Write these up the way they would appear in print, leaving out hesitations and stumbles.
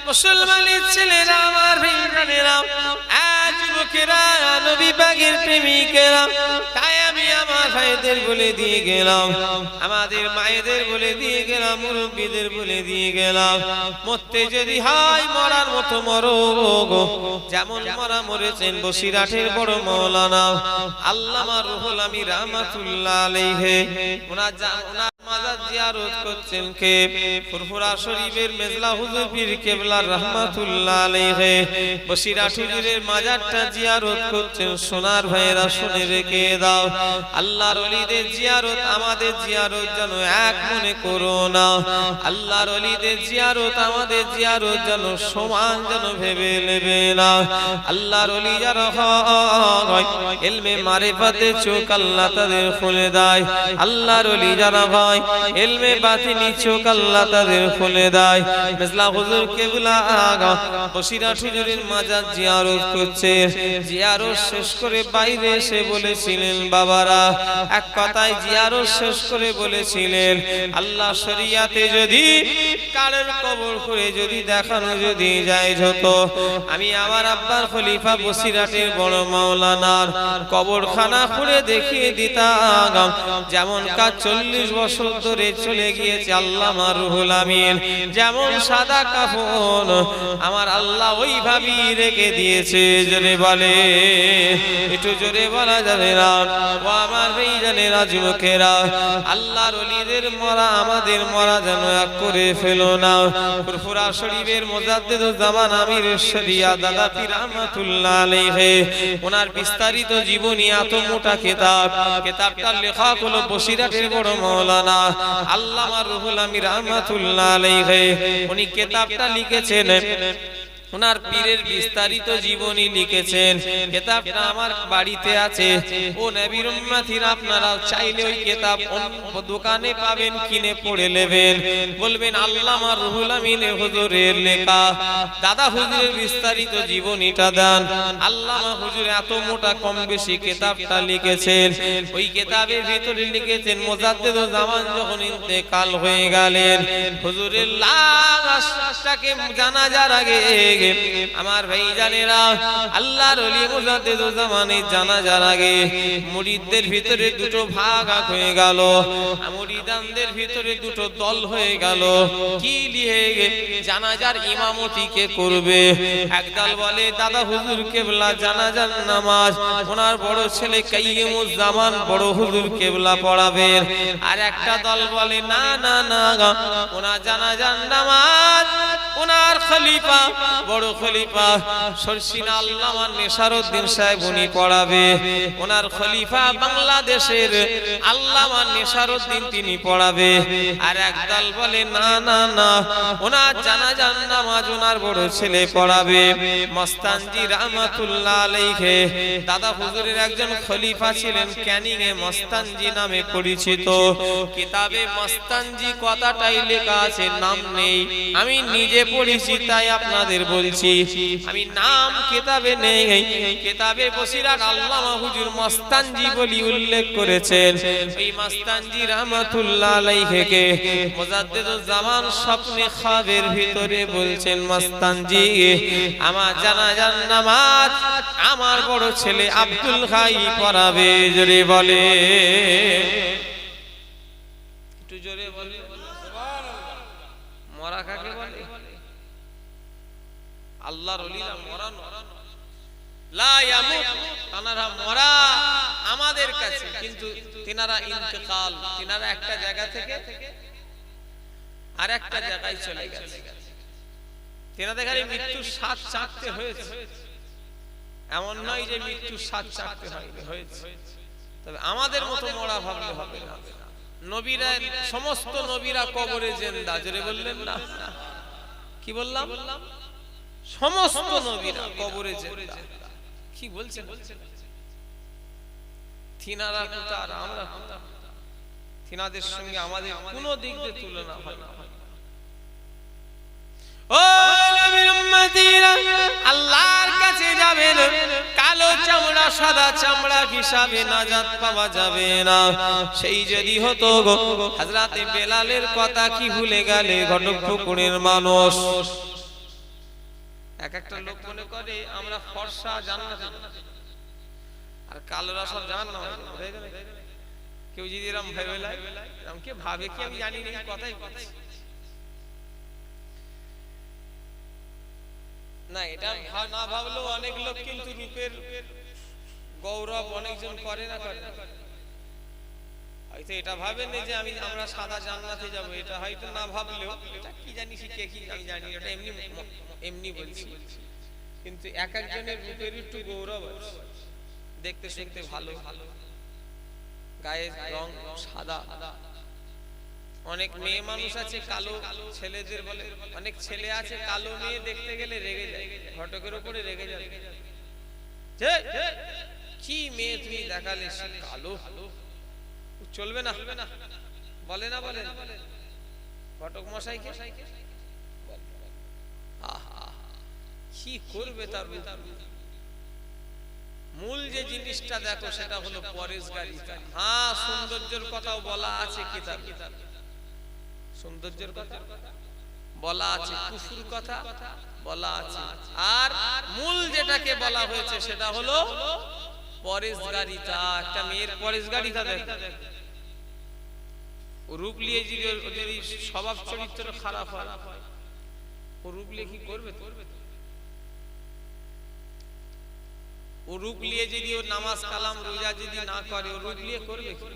মুসলমানের ছেলেরা, আমার ভাইরা, যুবকেরা, নবী পাকের প্রেমিকেরা, তাই আমি আমার ভাইদের বলে দিয়ে গেলাম, আমাদের মায়েদের বলে দিয়ে গেলাম, মুরব্বীদের বলে দিয়ে গেলাম, মরতে যদি হয় মরার মতো মরো, যেমন মরা মরেছেন বসিরহাটের বড় মাওলানা আল্লামা রুহুল আমিন রাহমাতুল্লাহ আলাইহি। ওনার মাজার জিয়ারত করছেন কে? ফুরফুরা শরীফের মেজলা হুজুর পীর কেবলা রাহমাতুল্লাহ আলাইহি। বসিরহাট হুজুরের মাজারটা জিয়ারত করছেন। সোনার ভাইয়েরা শুনে রেখে দাও, আল্লাহর ওলিদের জিয়ারত আমাদের জিয়ারত যেন এক মনে করো না। আল্লাহর ওলিদের জিয়ারত আমাদের জিয়ারত যেন সমান যেন ভেবে নেবে না। আল্লাহর ওলি যারা হয় ইলমে মারিফাতে চোখ আল্লাহ তাদের খুলে দেয়। আল্লাহর ওলি যারা হয় ইলমে বাতিনি চোখ আল্লাহ তাদের খুলে দেয়। মেজলা হুজুর কেবলা বসিরহাট হুজুরের মাজার জিয়ারত করছে। জিয়ারত শেষ করে বাইরে এসে বলেছিলেন, বাবারা এক কথায় জিয়ারত শেষ করে বলেছিলেন, আল্লাহ শরিয়াতে যদি কারোর কবর করে যদি দেখানো যদি যায় হতো, আমি আমার আব্বার খলিফা বসিরহাটের বড় মাওলানার কবরখানা খুঁড়ে দেখিয়ে দিতাম। যেমন কাজ 40 বছর ধরে চলে গিয়েছে আল্লামা রুহুল আমিন, যেমন সাদা কাফন আমার আল্লাহ ওইভাবেই রেখে দিয়েছে। জোরে বলে, একটু জোরে বলা যাবে না? ও আমার ভাইজানেরা, যুবকেরা, আল্লাহর ওলিদের মরা আমাদের মরা যেন এক করে ফেলো না। ফুরফুরা শরীফের মুজাদ্দিদুজ জামান আমির শরিয়া দাদা পীর রাহমাতুল্লাহ আলাইহি, ওনার বিস্তারিত জীবনী এত মোটা কিতাব, কিতাবটার লেখক হলো বসিরহাটের বড় মাওলানা আল্লামা রুহুল আমিন রাহমাতুল্লাহ আলাইহি। উনি কিতাবটা লিখেছেন, ওনার পীরের বিস্তারিত জীবনী লিখেছেন। কিতাবটা আমার বাড়িতে আছে। ও নবীর উম্মতিরা, আপনারা চাইলে ওই কিতাব দোকানে পাবেন, কিনে পড়ে নেবেন। বলবেন আল্লামা রুহুল আমিন হুজুরের লেখা দাদা হুজুরের বিস্তারিত জীবনীটা দেন। আল্লামা হুজুর এত মোটা কম বেশি কিতাবটা লিখেছেন। ওই কিতাবের ভিতরে লিখেছেন, মুজাদ্দিদুজ জামান যখন ইন্তেকাল হয়ে গেলেন, হুজুরের লাশটাকে জানাজার আগে আমার ভাইজানেরা, আল্লাহর ওলি মুজাদ্দিদুজ জামানের জানাজার আগে মুরিদদের ভিতরে দুটো ভাগ হয়ে গেল, মুরিদানদের ভিতরে দুটো দল হয়ে গেল। কি লিয়ে জানাজার ইমামতি কে করবে? একদল বলে দাদা হুজুর কেবলা জানাজার নামাজ ওনার বড় ছেলে কাইয়ুমুজ জামান বড় হুজুর কেবলা পড়াবেন। আর একটা দল বলে না না না, ওনার জানাজার নামাজ ওনার খলিফা বড় খলিফা শর্ষিনা আল্লামা নেসারউদ্দিন সাহেব উনি পড়াবে। ওনার খলিফা বাংলাদেশের আল্লামা নেসারউদ্দিন তিনি পড়াবে। আর একদল বলে না না না, ওনার জানাজার নামাজ ওনার বড় ছেলে পড়াবে। মস্তানজি রাহমাতুল্লাহ আলাইহি দাদা হুজুরের একজন খলিফা ছিলেন, ক্যানিং এ মস্তানজি নামে পরিচিত। কিতাবে মস্তানজি কথাটাই লেখা আছে, নাম নেই। আমি নিজে পড়েছি তাই আপনাদের বলছি, আমি নাম কিতাবে নেই। কিতাবে বসিরহাট আল্লামা হুজুর মস্তানজি বলি উল্লেখ করেছেন। এই মস্তানজি রাহমাতুল্লাহ আলাইহি কে মুজাদ্দিদুজ জামান স্বপ্নে খাবের ভিতরে বলছেন, মস্তানজি আমার জানাজার নামাজ আমার বড় ছেলে আব্দুল হাই পড়াবে। জোরে বলে, একটু জোরে বলে। মরা কাকে বলে? আল্লাহর ওলিরা মরা লা ইয়ামুত, তানারা মরা আমাদের কাছে, কিন্তু তিনারা ইন্তেকাল, তিনারা একটা জায়গা থেকে আর একটা জায়গায় চলে গেছে। তিনাদের খালি মৃত্যুর স্বাদ চাখতে হয়েছে, এমন নয় যে মৃত্যুর স্বাদ চাখতে হয়েছে। তবে আমাদের মতো মরা ভাবলে হবে না। নবীরা, সমস্ত নবীরা কবরে জিন্দা। জোরে বললেন না? কি বললাম? সমস্ত নবীরা কবরে জিন্দা। কি বলছেন? তিনারা কোথায় আর আমরা কোথায়? তিনাদের সঙ্গে আমাদের কোনো দিক দিয়ে তুলনা হয় না। ও নবীর উম্মতিরা, আল্লাহর কাছে যাবেন, কালো চামড়া সাদা চামড়া হিসাবে নাজাত পাওয়া যাবে না। সেই যদি হতো গো, হযরতে বেলালের কথা কি ভুলে গেলে? ঘটকপুকুরের মানুষ এক একটা লোক মনে করে আমরা ফর্সা জান্নাতে আর কালোরা সব জাহান্নামে যাবে। কেউ যদি এরকম ভেবে লাই, এরকম কে ভাবে কি আমি জানি না, কথাই বলছি না। এটা না ভাবলেও অনেক লোক কিন্তু রূপের গৌরব অনেকজন করে না, করে হয়তো এটা ভাবেন যে আমরা সাদা জান্নাতে যাব, এটা হয়তো না ভাবলেও এটা কি জানি শিখে কি আমি জানি, এটা এমনি এমনি বলছি। কিন্তু এক একজনের রূপের একটু গৌরব আছে, দেখতে শুনতে ভালো, গায়ের রং সাদা। অনেক মেয়ে মানুষ আছে কালো, ছেলেদের বলে অনেক ছেলে আছে কালো মেয়ে দেখতে গেলে রেগে যায়, ঘটকের উপরে রেগে যায়, কি মেয়ে তুমি দেখালে কালো, চলবে না, বলে না, বলে ঘটক মশাইকে কি করবে তার মূল যে জিনিসটা দেখো সেটা হলো পরেশগারিতা। হ্যাঁ, সৌন্দর্যের কথাও বলা আছে কিতাবে, সৌন্দর্যের কথা বলা আছে, কুফুর কথা বলা আছে, আর মূল যেটাকে বলা হয়েছে সেটা হলো পরেশগারিতা। একটা মেয়ের পরেশগারিতা দেখো, রূপ নিয়ে যদি স্বভাব চরিত্র খারাপ হয়, ও রূপ নিয়ে কি করবে? ও রূপ নিয়ে যদি ও নামাজ কালাম রোজা যদি না করে, ও রূপ নিয়ে করবে কি?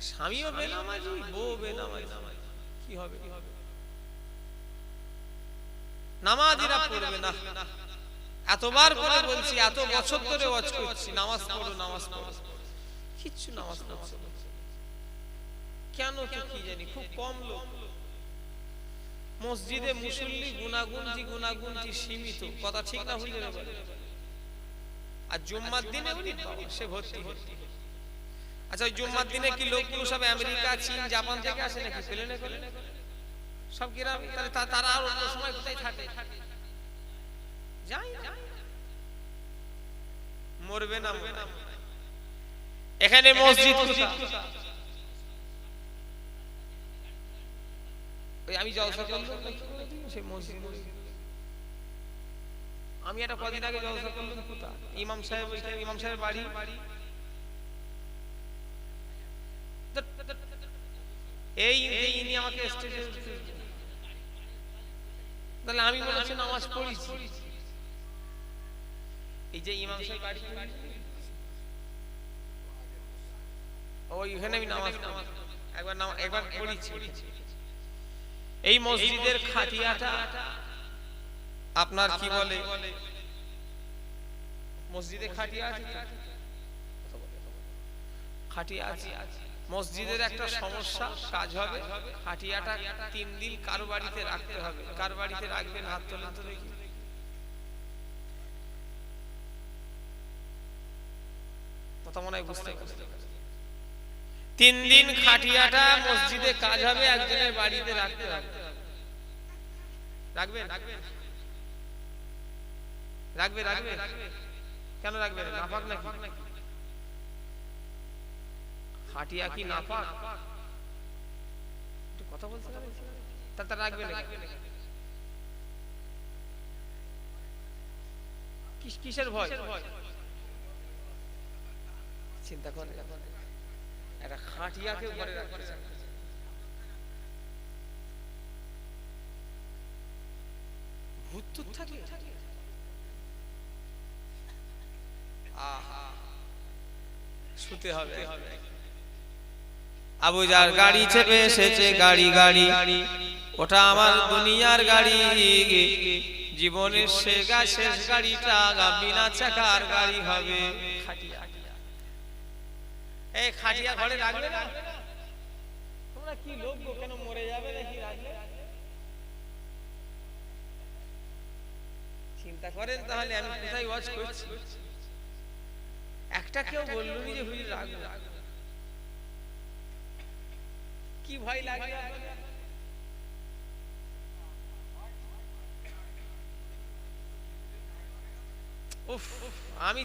স্বামীও বেনামাজি, বউ বেনামাজি, কি হবে? নামাজিরা পড়বে না। এতবার করে বলছি, এত বছর ধরে ওয়াজ করছি, নামাজ পড়ো, নামাজ পড়ো, কিচ্ছু নামাজ পড়ছে কেন তো কি জানি, খুব কম লোক। মসজিদে মুসল্লি গুনাগুনটি সীমিত, কথা ঠিক না ভুল যাবে। আর জুম্মার দিনে সে ভর্তি। আচ্ছা, ওই জুম্মার দিনে কি লোকগুলো সব আমেরিকা, চীন, জাপান থেকে আসে নাকি? প্লেনে করে সব গ্রাম, তারা আর অন্য সময় কোথায় থাকে? যাই মরবে না। এখানে মসজিদ আমি জলসা করলাম, আমি একটা কদিন আগে জলসা করলাম, ইমাম সাহেবের বাড়ি, এই ইনি আমাকে স্টেজে, তাহলে আমি মনে হচ্ছে নামাজ পড়েছি। এই যে ইমাম সাহেব বাড়ি, ওইখানে আমি নামাজ একবার পড়েছি। এই মসজিদের খাটিয়াটা আপনার কি বলে, মসজিদে খাটিয়া আছে, খাটিয়া আছে। মসজিদের একটা সমস্যা, কাজ হবে, খাটিয়াটা 3 দিন কারো বাড়িতে রাখতে হবে। কার বাড়িতে রাখবেন? হাত তোলেন তো দেখি। কথা মনে হয় বুঝতে পারছেন। 3 দিন খাটিয়াটা মসজিদে কাজ হবে, একজনের বাড়িতে রাখতে হবে। রাখবেন? রাখবে কেন রাখবেন? নাপাক নাকি? খাটিয়া কি নাপাক? একটু কথা বলতে পারেন? তা রাখবে নাকি? কিসের ভয়? চিন্তা করে একটা খাটিয়াকে ঘরে রাখতে চান, ভূত টুত থাকে? শুতে হবে। আবু জার গাড়ি চেপে এসেছে, গাড়ি, ওটা আমার দুনিয়ার গাড়ি, জীবনের শেষ গাড়িটা বিনা চাকার গাড়ি হবে। খাটিয়া, এই খাটিয়া ঘরে রাখবে না? তোমরা কি লোক গো, কেন মরে যাবে নাকি রাখলে? চিন্তা করেন তাহলে আমি কোথায় ওয়াজ করছি। একটা কেউ বললো নি যে হুজুর রাখবো, কি ভয় লাগে? উফ, আমি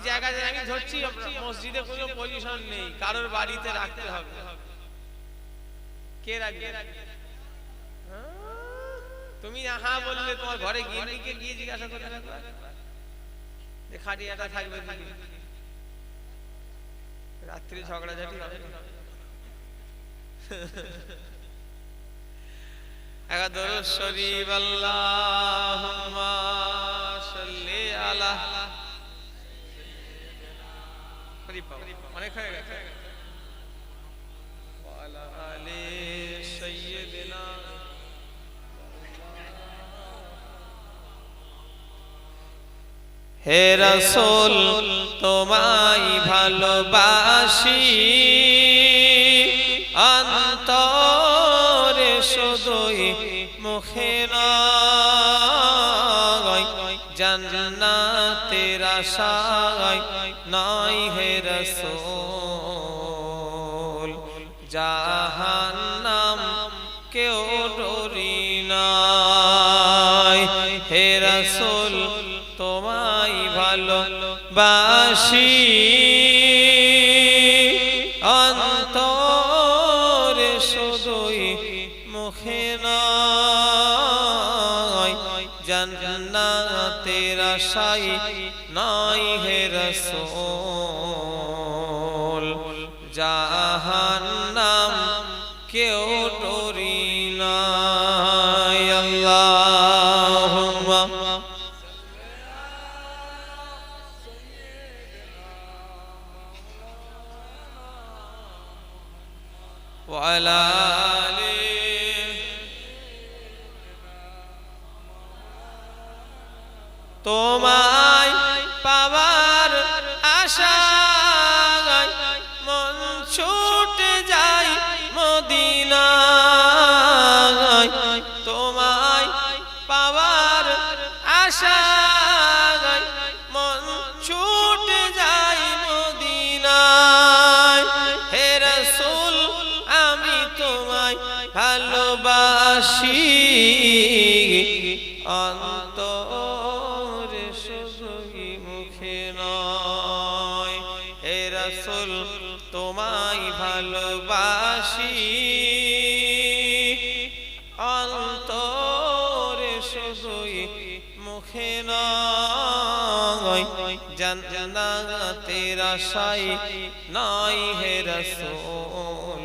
আমি ধরছি মসজিদে কোনো পজিশন নেই, কারোর বাড়িতে রাখতে হবে। কে রাখবে? তুমি হ্যাঁ বললে তোমার ঘরে গিন্নিকে গিয়ে জিজ্ঞাসা করে রাখবে যে খাটিয়াটা থাকবে রাত্রি ঝগড়াঝাটি হবে একা দরুদ শরীফ আল্লাহুম্মা সাল্লি আলা অনেক হয়ে গেছে ওয়ালা আলি সাইয়্যিদিনা হে রাসূল তোমায় ভালোবাসি অন্তরে শুধুই মুখে নয় জান্নাতের আশায় নয় হে রাসূল জাহান্নাম কেউ ডরি নাই হে রাসূল তোমায় ভালোবাসি অন্তরে শুধুই মুখে নয় জান্নাতের আশায় নয় হে রাসূল জাহান্নাম কেউ ডরি নাই আল্লাহুম্মা ওয়ালা আলি তোমায় পাওয়ার আশায় মন ছুটে যায় মদিনায় তোমায় পাওয়ার আশায় মন ছুটে যায় মদিনায় হে রাসূল আমি তোমায় ভালোবাসি অন্তরে শুধুই মুখে নয় হে রাসূল তোমায় ভালোবাসি অন্তরে শুধুই মুখে নয় জান্নাতের আশায় নয় হে রাসূল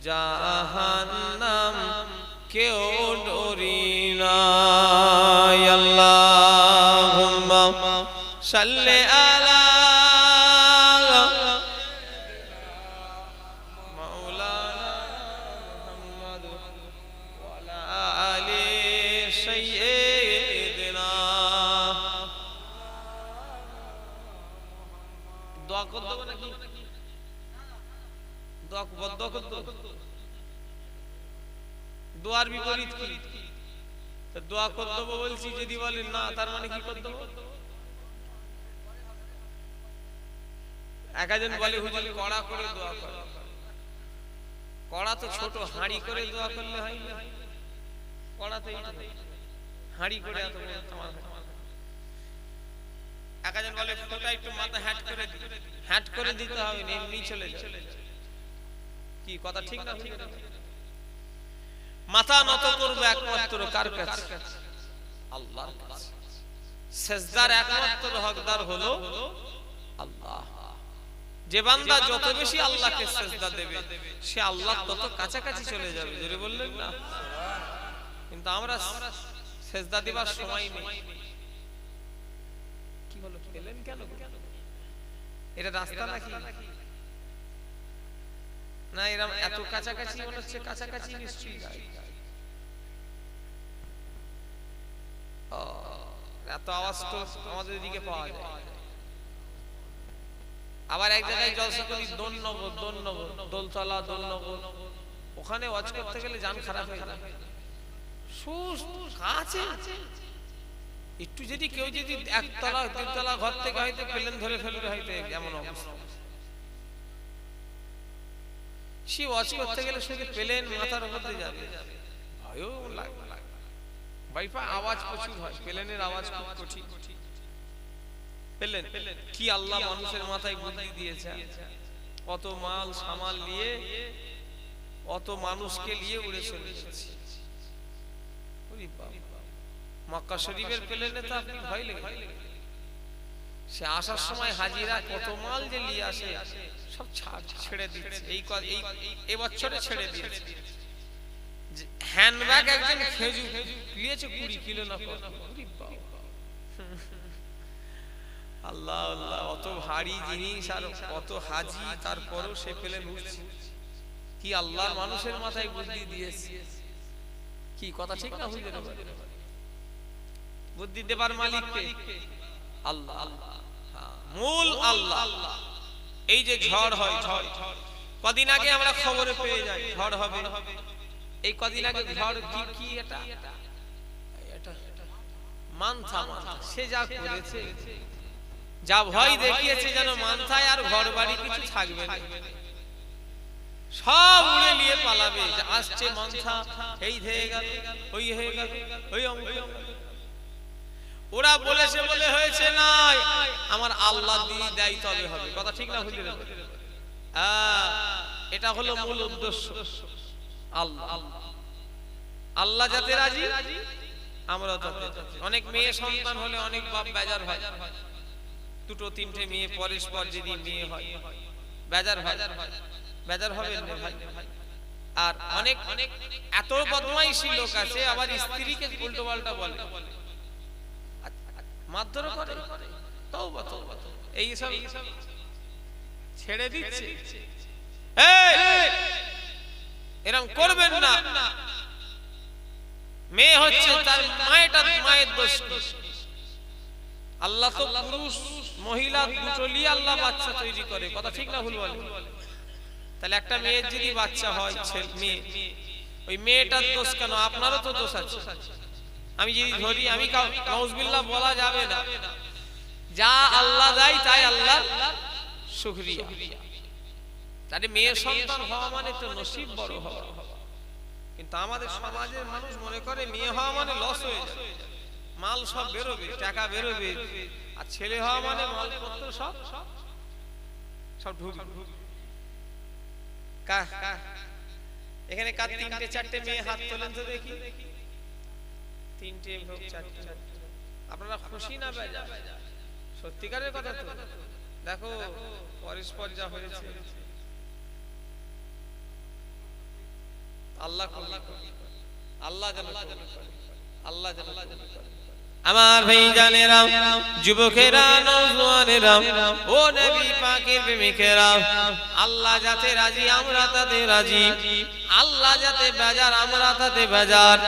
জাহান্নাম কেউ ডরি নাই আল্লাহুম্মা সাল্লি আলা মাওলানা মুহাম্মদ ওয়ালা আলি সাইয়্যিদিনা দোয়া করতে হবে নাকি দোয়া করতে হবে দোয়ার বিপরীত কি তো দোয়া করতে হবে বলছি যদি বলেন না তার মানে কি করতে হবে একজন বলে হুজুর কড়া করে দোয়া করে কড়া তো ছোট হাঁড়ি করে দোয়া করলে হয় না কড়া তো হাঁড়ি করে এত তোমার একজন বলে ফোঁটা একটু মাথা হ্যাট করে দিতে হবে না এমনি চলে যায় কি কথা ঠিক না ঠিক না মাথা নত করবে একমাত্র কার কাছে আল্লাহর কাছে সিজদার একমাত্র হকদার হলো আল্লাহ যে বান্দা যত বেশি আল্লাহকে সিজদা দেবে সে আল্লাহ তত কাছাকাছি চলে যাবে জোরে বললেন না কিন্তু আমরা সিজদা দেবার সময় নেই কি হলো পেলেন কেন এটা রাস্তা নাকি না এরকম এত কাছাকাছি মনে হচ্ছে কাছাকাছি নিশ্চয়ই যায় এত আওয়াজ তো আমাদের দিকে পাওয়া যায় আবার এক জায়গায় জলসা করি দোলনগর দোলতলা দোলনগর ওখানে ওয়াজ করতে গেলে জান খারাপ হয়ে যায় কাছে একটু যদি কেউ যদি একতলা তিনতলা ঘর থেকে হয়তো প্লেন ধরে ফেলবে হয়তো এমন অবস্থা সে ওয়াজ করতে গেলে শুধু প্লেন মাথার উপর দিয়ে যাবে ভয়ও লাগবে ভাইপা আওয়াজ প্রচুর হয় প্লেনের আওয়াজ খুব কঠিন প্লেন কি আল্লাহ মানুষের মাথায় বুদ্ধি দিয়েছে কত মাল সামাল নিয়ে কত মানুষকে নিয়ে উড়ে চলে যাচ্ছে মক্কা শরীফের প্লেনে তো আপনি ভয় লেগে সে আসার সময় হাজিরা কত মাল যে নিয়ে আসে সব ছেড়ে দিচ্ছে এই বছরে ছেড়ে দিয়েছে হ্যান্ডব্যাগ একজন খেজুর নিয়েছে 20 কিলো না আল্লাহ আল্লাহ অত ভারী জিনিস আর কত হাজি তারপরও সে প্লেন উঠছে কি আল্লাহর মানুষের মাথায় বুদ্ধি দিয়েছে কি কথা ঠিক না হুজুর বুদ্ধি দেবার মালিক কে আল্লাহ আল্লাহ মূল আল্লাহ এই যে ঝড় হয় ঝড় কদিন আগে আমরা খবরে পেয়ে যাই ঝড় হবে এই কদিন আগে ঝড় কি এটা মানথা সে যা করেছে যা ভয় দেখিয়েছে যেন মানথায় আর ঘর বাড়ি কিছু থাকবে না সব উড়ে নিয়ে পালাবে আসছে মানথা এই হয়ে গেল ওই হয়ে গেল ওই ওরা বলেছে বলে হয়েছে না আমার আল্লাহ দিয়ে দেয় তবে হবে কথা ঠিক না হুজুর এটা হলো মূল উদ্দেশ্য আল্লাহ আল্লাহ যাতে রাজি আমরা অনেক মেয়ে সন্তান হলে অনেক বাপ বেজার হয় দুটো তিনটে মেয়ে পরস্পর যদি মেয়ে হয় বেজার হবে না ভাই আর অনেক এত বদমাইশি লোক আছে আবার স্ত্রীকে উল্টো পাল্টা বলে মারধর করে তওবা তওবা এই সব ছেড়ে দিচ্ছে এরকম করবেন না মেয়ে হচ্ছে তার মায়ের দোষ আল্লাহ তো পুরুষ মহিলা দুটো নিয়ে আল্লাহ বাচ্চা তৈরি করে কথা ঠিক না ভুল বলে তাহলে একটা মেয়ের যদি বাচ্চা হয় মেয়ে ওই মেয়েটার দোষ কেন আপনারও তো দোষ আছে আমি যদি ধরি আমি নাউজুবিল্লাহ বলা যাবে না যা আল্লাহ দেয় তাই আল্লাহ শুকরিয়া তাহলে মেয়ের সন্তান হওয়া মানে তো নসিব বড় হওয়া কিন্তু আমাদের সমাজের মানুষ মনে করে মেয়ে হওয়া মানে লস হয়ে যায় মাল সব বেরোবে টাকা বেরোবে আর ছেলে হওয়া মানে মালপত্র সব ঢুকবে এখানে কার তিনটে চারটে মেয়ে হাত তোলেন তো দেখি তিনটে হোক চারটে আপনারা খুশি না বেজা সত্যিকারের কথা তো দেখো পরস্পর যা হয়েছে আল্লাহ আমার ভাইজানেরা যুবকেরা নওজোয়ানেরা ও নবী পাকের প্রেমিকেরা আল্লাহ যাতে রাজি আমরা তাতে রাজি আল্লাহ যাতে বেজার আমরা তাতে বেজার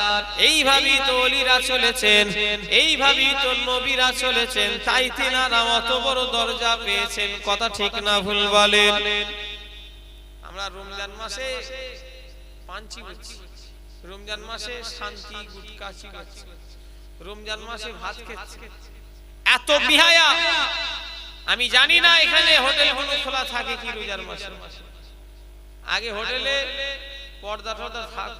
এইভাবেই তো ওলিরা চলেছেন এইভাবেই তো নবীরা চলেছেন তাই তিনারা অত বড় দরজা পেয়েছেন কথা ঠিক না ভুল বলেন আমরা রমজান মাসে পাঞ্চি বলছি রমজান মাসে শান্তি গুটকা চিবাচ্ছি রমজান মাসে ভাত খেচ্ছি এত বিহায়া আমি জানি না এখানে হোটেলগুলো খোলা থাকে কি রোজার মাসে আগে হোটেলে পর্দা টর্দা থাক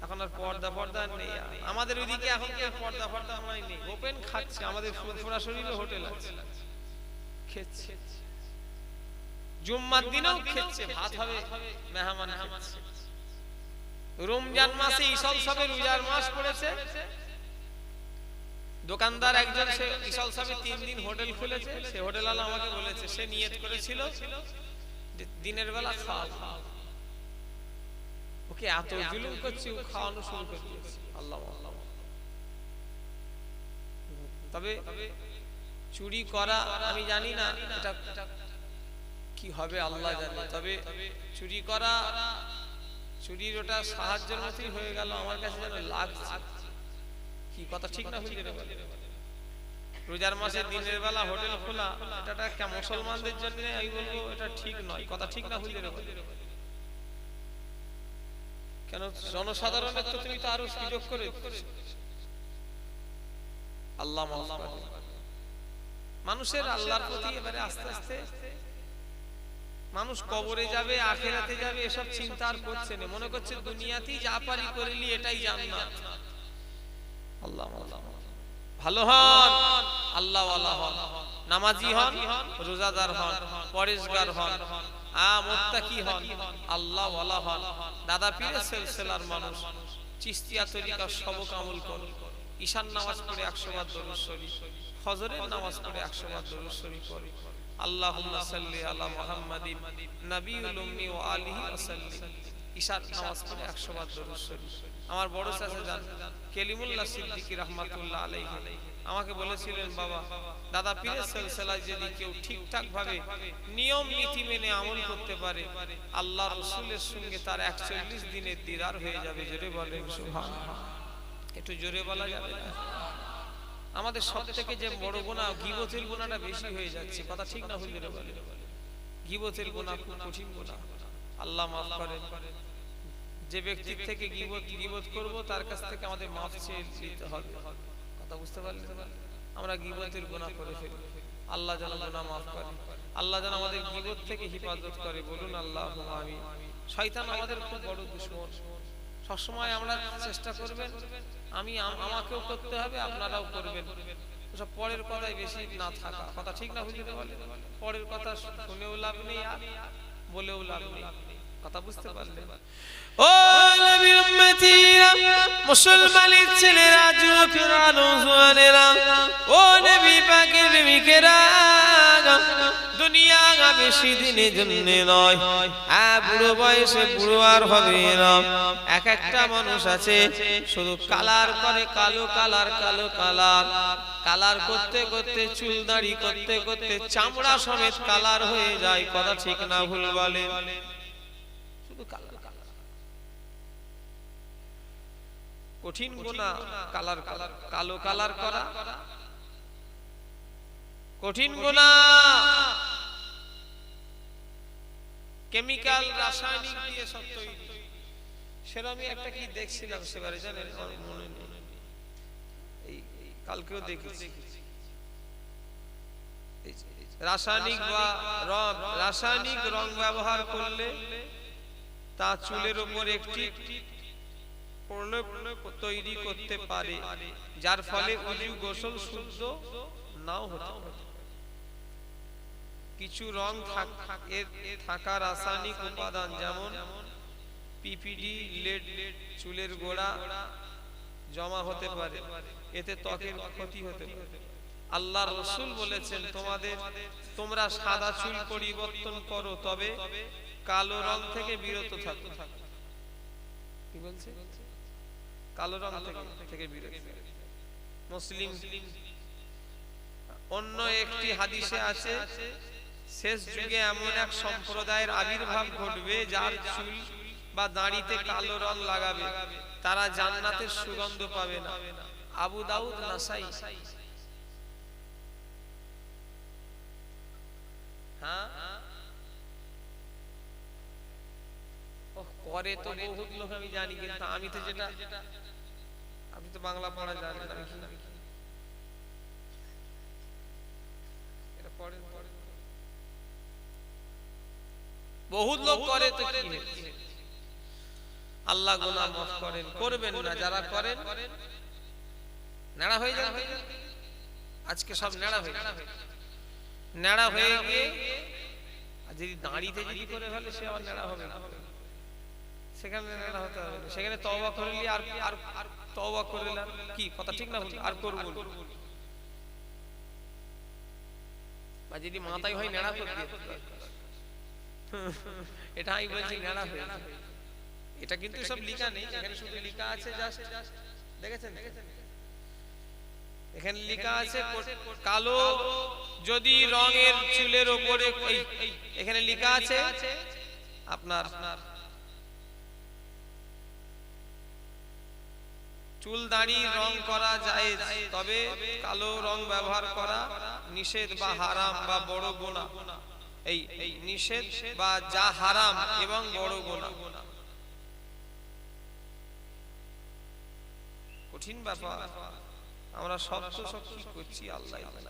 এখন আর পর্দা নেই আমাদের ওইদিকে এখন কি পর্দা নেই ওপেন খাচ্ছে আমাদের ফুরফুরা শরীরে হোটেল আছে খেচ্ছে জুম্মার দিনেও খেচ্ছে ভাত হবে মেহমান খাচ্ছে রমজান মাসে ইসল সবে রোজার মাস পড়েছে দোকানদার একজন সে ইসল সবে 3 দিন হোটেল খুলেছে সে হোটেলওয়ালা আমাকে বলেছে সে নিয়ত করেছিল যে দিনের বেলা খাওয়া ওকে এত জুলুম করছে ও খাওয়ানো শুরু করে দিয়েছে আল্লাহ আল্লাহ তবে চুরি করা আমি জানি না এটা কি হবে আল্লাহ জানে তবে চুরি করা চুরির ওটা সাহায্যের মতোই হয়ে গেল আমার কাছে যেন লাগছে কি কথা ঠিক না হুজুর রোজার মাসে দিনের বেলা হোটেল খোলা এটা একটা মুসলমানদের জন্য আমি বলবো এটা ঠিক নয় কথা ঠিক না হুজুর কেন জনসাধারণের তো তুমি তো আরো সুযোগ করে আল্লাহ মাফ করে মানুষের আল্লাহর প্রতি এবারে আস্তে আস্তে মানুষ কবরে যাবে আখিরাতে যাবে এসব চিন্তা আর করছে না মনে করছে দুনিয়াতেই যা পারি করিলি এটাই জান্নাত আল্লাহ ভালো হন আল্লাহ ওয়ালা হন নামাজি হন রোজাদার হন পরেশগার হন মুত্তাকি হন, আল্লাহ ওয়ালা হন, দাদা পীরের সিলসিলার মানুষ, চিশতিয়া তরিকা সবক আমল করুন, ঈশান নামাজ পড়ে 100 বার দরুদ শরীফ, ফজরের নামাজ পড়ে 100 বার দরুদ শরীফ পড়ে, আল্লাহুম্মা সাল্লি আলা মুহাম্মাদিন নাবিয়ুল উম্মি ওয়া আলিহি ওয়া সাল্লিম, ঈশান নামাজ পড়ে 100 বার দরুদ শরীফ। আমার বড় চাচা জান কেলিমুল্লাহ সিদ্দিকী রাহমাতুল্লাহ আলাইহি আমাকে বলেছিলেন, বাবা দাদা পীরের সিলসিলায় যদি কেউ ঠিকঠাক ভাবে নিয়ম নীতি মেনে আমল করতে পারে, আল্লাহ রাসূলের সঙ্গে তার 41 দিনের দিদার হয়ে যাবে। জোরে বলেন সুবহানাল্লাহ। একটু জোরে বলা যাবে না? আমাদের সবথেকে যে বড় গুনাহ গীবতের গুনাহটা বেশি হয়ে যাচ্ছে, কথা ঠিক না? হুজুরে বলে গীবতের গুনাহ খুব কঠিন গুনাহ, আল্লাহ মাফ করেন। যে ব্যক্তির থেকে গীবত করব তার কাছ থেকে আমাদের মাফ চেয়ে নিতে হবে। কথা বুঝতে পারলেন? আমরা গীবতের গুনাহ করে ফেলি, আল্লাহ যেন গুনাহ মাফ করে, আল্লাহ যেন আমাদের গীবত থেকে হিফাজত করে। বলুন আল্লাহুম্মা আমিন। শয়তান আমাদের খুব বড় দুশমন, সবসময় আমরা চেষ্টা করবেন আমাকেও করতে হবে, আপনারাও করবেন। সব পরের কথাই বেশি না থাকা, কথা ঠিক না? হুজুরে বলে পরের কথা শুনেও লাভ নেই আর বলেও লাভ নেই। কথা বুঝতে পারলেন? ও নবীর উম্মতিরা, মুসলমানের ছেলেরা, যুবকেরা, নওজোয়ানেরা, ও নবী পাকের প্রেমিকেরা, দুনিয়া বেশি দিনের জন্য নয়, বুড়ো বয়সে বুড়ো আর হবে না। এক একটা মানুষ আছে শুধু কালার করে, কালো কালার, কালো কালার, কালার করতে করতে, চুল দাড়ি করতে করতে চামড়া সমেত কালার হয়ে যায়। কথা ঠিক না ভুল বলে? শুধু কালার। কঠিন গুনাহ কালার, কালো কালার করা কঠিন গুনাহ। কেমিক্যাল, রাসায়নিক দিয়ে সব তৈরি। সেরকমই একটা কি দেখছিলাম সেবারে, জানেন? মনে নেই, এই কালকেও দেখেছি। রাসায়নিক রং ব্যবহার করলে তা চুলের উপর একটি তৈরি করতে পারে, যার ফলে উজু গোসল শুদ্ধ নাও হতে পারে। কিছু রং থাকা রাসায়নিক উপাদান যেমন পিপিডি, লেড চুলের গোড়া জমা হতে পারে, এতে ত্বকের ক্ষতি হতে পারে। আল্লাহ রাসূল বলেছেন, তোমরা সাদা চুল পরিবর্তন করো, তবে কালো রং থেকে বিরত থাকো। কি বলছে? কালো রং থেকে বিরত। মুসলিম অন্য একটি হাদিসে আছে, শেষ যুগে এমন এক সম্প্রদায়ের আবির্ভাব ঘটবে যার চুল বা দাড়িতে কালো রং লাগাবে, তারা জান্নাতের সুগন্ধ পাবে না। আবু দাউদ, নাসাই। হ্যাঁ, করে তো বহুত লোক, আমি জানি, কিন্তু আমি তো যেটা, আপনি তো বাংলা পড়া জানেন, আমি কি এটা পড়ে? বহুত লোক করে তো কি হয়েছে? আল্লাহ গুনাহ মাফ করেন। করবেন না, যারা করেন নেড়া হয়ে যাবে। আজকে সব নেড়া হয়ে গিয়ে, যদি দাঁড়িতে যদি করে ফেলে সে আবার নেড়া হবে না, সেখানে নেড়া হতে হবে না। সেখানে তওবা করলি আর তওবা করলাম, কি কথা ঠিক না? আর করব বা যদি মাথায় হয় নেড়া করতে, এটা আমি বলছি নেড়া হয়ে। এটা কিন্তু সব লেখা নেই, এখানে শুধু লেখা আছে, জাস্ট দেখেছেন? এখানে লেখা আছে কালো যদি রঙের চুলের উপরে, এখানে লেখা আছে আপনার চুল দাড়ি রং করা যায়, তবে কালো রং ব্যবহার করা নিষেধ বা হারাম বা বড় গুনাহ। এই নিষেধ বা যা হারাম এবং বড় গুনাহ। কঠিন ব্যাপার। আমরা সব কি করছি আল্লাহ জানে।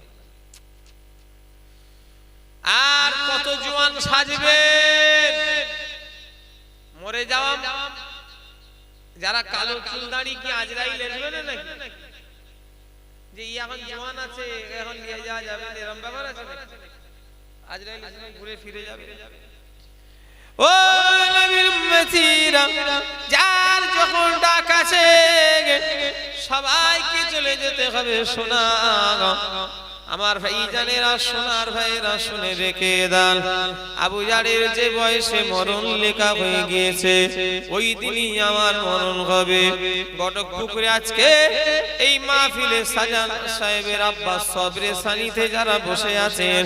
আর কত জওয়ান সাজবেন, মরে যাওয়া যারা কালো চুল দাড়ি, কি আজরাইল আসবে না নাকি? যে এখন জওয়ান আছে, এখন নিয়ে যাওয়া যাবে, এরকম ব্যাপার আছে? আজরাইল ঘুরে ফিরে যাবে। ও নবীর উম্মতিরা, যার যখন ডাক আছে সবাইকে চলে যেতে হবে। শোনা আমার ভাইজানেরা, সোনার ভাইরা, শুনে রেখে দেন, আবু জারের যে বয়সে মরণ লেখা হয়ে গিয়েছে, ওই দিনই আমার মরণ হবে। গটকপুকুরে আজকে এই মাহফিলে সাজান সাহেবের আব্বা সবরে সানিতে যারা বসে আছেন,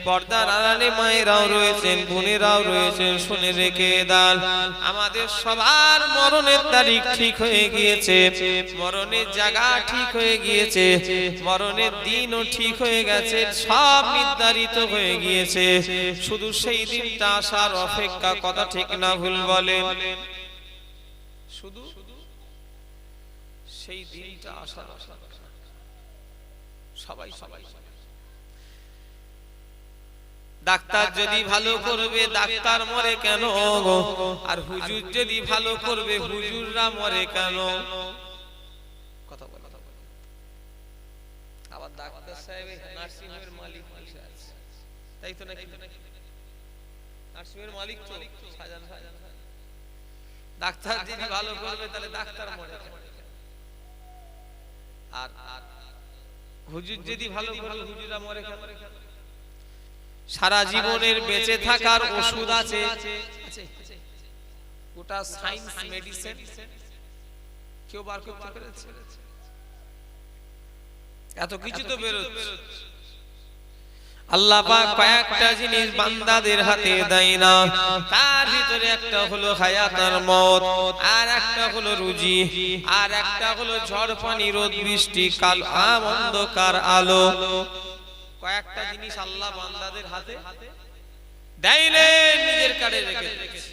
পর্দার আড়ালে মায়েরাও রয়েছেন, বোনেরাও রয়েছেন, শুনে রেখে দেন, আমাদের সবার মরণের তারিখ ঠিক হয়ে গিয়েছে, মরণের জায়গা ঠিক হয়ে গিয়েছে, মরণের দিনও ঠিক হয়ে গেছে, সব নির্ধারিত হয়ে গিয়েছে। শুধু সেই দিনটা আসার অপেক্ষা। কথা ঠিক না ভুল বলেন? শুধু সেই দিনটা আসার সবাই সবাই। ডাক্তার যদি ভালো করবে, ডাক্তার মরে কেন? আর হুজুর যদি ভালো করবে, হুজুররা মরে কেন? কথা বলে আবার ডাক্তার সাহেব নার্সিং হোমের মালিক বসে আছে, তাই তো নাকি? নার্সিং হোমের মালিক তো সাজান। ডাক্তার যদি ভালো করবে তাহলে ডাক্তার মরে, আর হুজুর যদি ভালো করবে হুজুররা মরে কেন? সারা জীবনের বেঁচে থাকার ওষুধ আছে, ওটা সায়েন্স মেডিসিন কেউ বার করতে পেরেছে? এত কিছু তো বেরোচ্ছে। আল্লাহ পাক কয়েকটা জিনিস বান্দাদের হাতে দেয় না, তার ভিতরে একটা হলো হায়াত আর মওত, আর একটা হলো রুজি, আর একটা হলো ঝড় পানি, রোদ বৃষ্টি, কাল অন্ধকার আলো। কয়েকটা জিনিস আল্লাহ বান্দাদের হাতে দেয়লে নিজের কাছে রেখে দিয়েছে।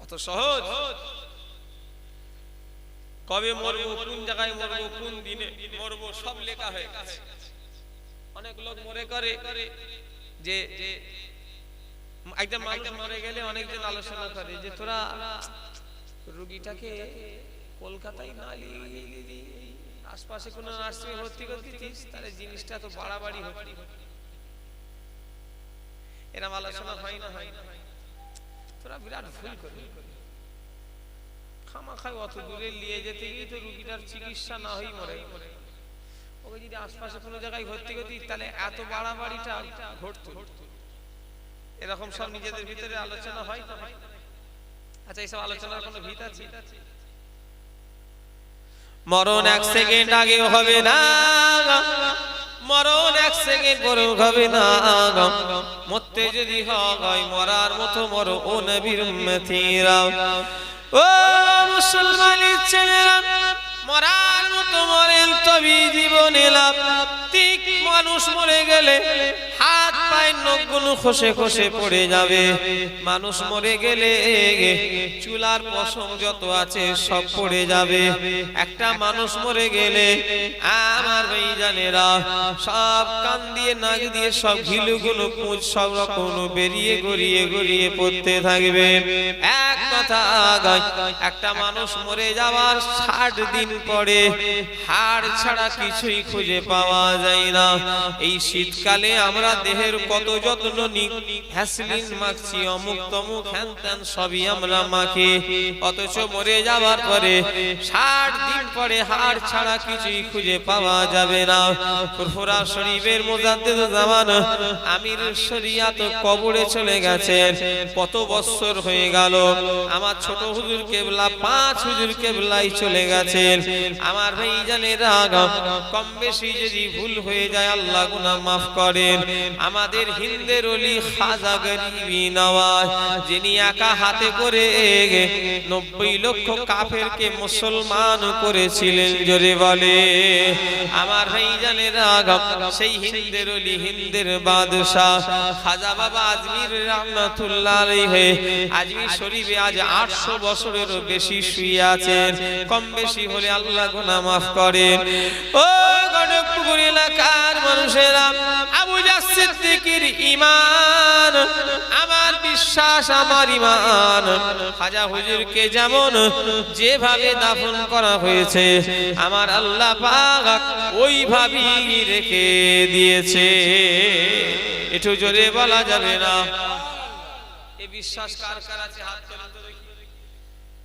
অত সহজ? কবে মরবো, কোন জায়গায় মরবো, কোন দিনে মরবো, সব লেখা হয়ে গেছে। অনেক লোক মরে করে যে একদম মানুষ মরে গেলে অনেকজন আলোচনা করে যে তোরা রোগীটাকে কলকাতায় না নিয়ে আশপাশে কোনো নার্সিং হোমে ভর্তি করে দিতিস, তাহলে জিনিসটা তো বাড়াবাড়ি হতো। এরকম আলোচনা হয় না? হয় না? তোরা বিরাট ভুল করে খামাখায় অত দূরে নিয়ে যেতে গিয়ে তো রোগীটার চিকিৎসা না হই মরে। ওকে যদি আশপাশে কোনো জায়গায় ভর্তি করতি তাহলে এত বাড়াবাড়িটা ঘটতো। এরকম সব নিজেদের ভিতরে আলোচনা হয় না? আচ্ছা, এইসব আলোচনার কোনো ভিত আছে? মরণ এক সেকেন্ড আগে হবে না, মরণ এক সেকেন্ড পরেও হবে না। মরতে যদি হয় মরার মতো মরো ও নবীর উম্মতিরা। ও মুসলমানের ছেলেরা, মরার মতো মরেন তবে জীবনে লাভ। ঠিক মানুষ মরে গেলে হাত পায়ের নখগুলো খসে খসে পড়ে যাবে। মানুষ মরে গেলে চুলার পশম যত আছে সব পড়ে যাবে। একটা মানুষ মরে গেলে আমার ভাইজানেরা সব কান দিয়ে নাক দিয়ে সব ঘিলুগুলো পুঁজ সব রকম বেরিয়ে গড়িয়ে গড়িয়ে পড়তে থাকবে। এক কথা আগায়, একটা মানুষ মরে যাওয়ার 60 দিন পরে হাড় ছাড়া কিছুই খুঁজে পাওয়া যায় না। এই শীতকালে আমরা দেহের কত যত্ন নিই, ভ্যাসলিন মাখছি, অমুক তমুক হ্যান ত্যান সবই আমরা মাখি, অথচ মরে যাওয়ার পরে 60 দিন পরে হাড় ছাড়া কিছুই খুঁজে পাওয়া যাবে না। ফুরফুরা শরীফের মুজাদ্দিদ জামান আমির শরিয়াত কবরে চলে গেছেন। কত বছর হয়ে গেল। আমার ছোট হুজুর কেবলা 5 হুজুর কেবলাই চলে গেছেন। আমার ভাইজানেরা, কম বেশি যদি ভুল হয়ে যায় আল্লাহ গুনাহ মাফ করেন। আমাদের হিন্দের ওলি খাজা গরিবি নওয়াজ, যিনি একা হাতে করে 90 লক্ষ কাফেরকে মুসলমান করেছিলেন, জোরে বলে আমার ভাইজানেরা। সেই হিন্দের ওলি, হিন্দের বাদশাহ খাজা বাবা আজমির রহমাতুল্লাহ আলাইহি আজমির শরীফে আজ 800 বছরেরও বেশি শুয়ে আছেন। কম বেশি হলে আল্লাহ গুনাহ মাফ করেন। ও গড়পুর এলাকার মানুষেরা, আবু জাহল সিদ্দিকীর ঈমান, আমার বিশ্বাস, আমার ঈমান, খাজা হুজুরকে যেমন যেভাবে দাফন করা হয়েছে আমার আল্লাহ পাক ওইভাবেই রেখে দিয়েছে। একটু জোরে বলা যাবে না। এই বিশ্বাস কার কার আছে হাত তোলেন তো দেখি।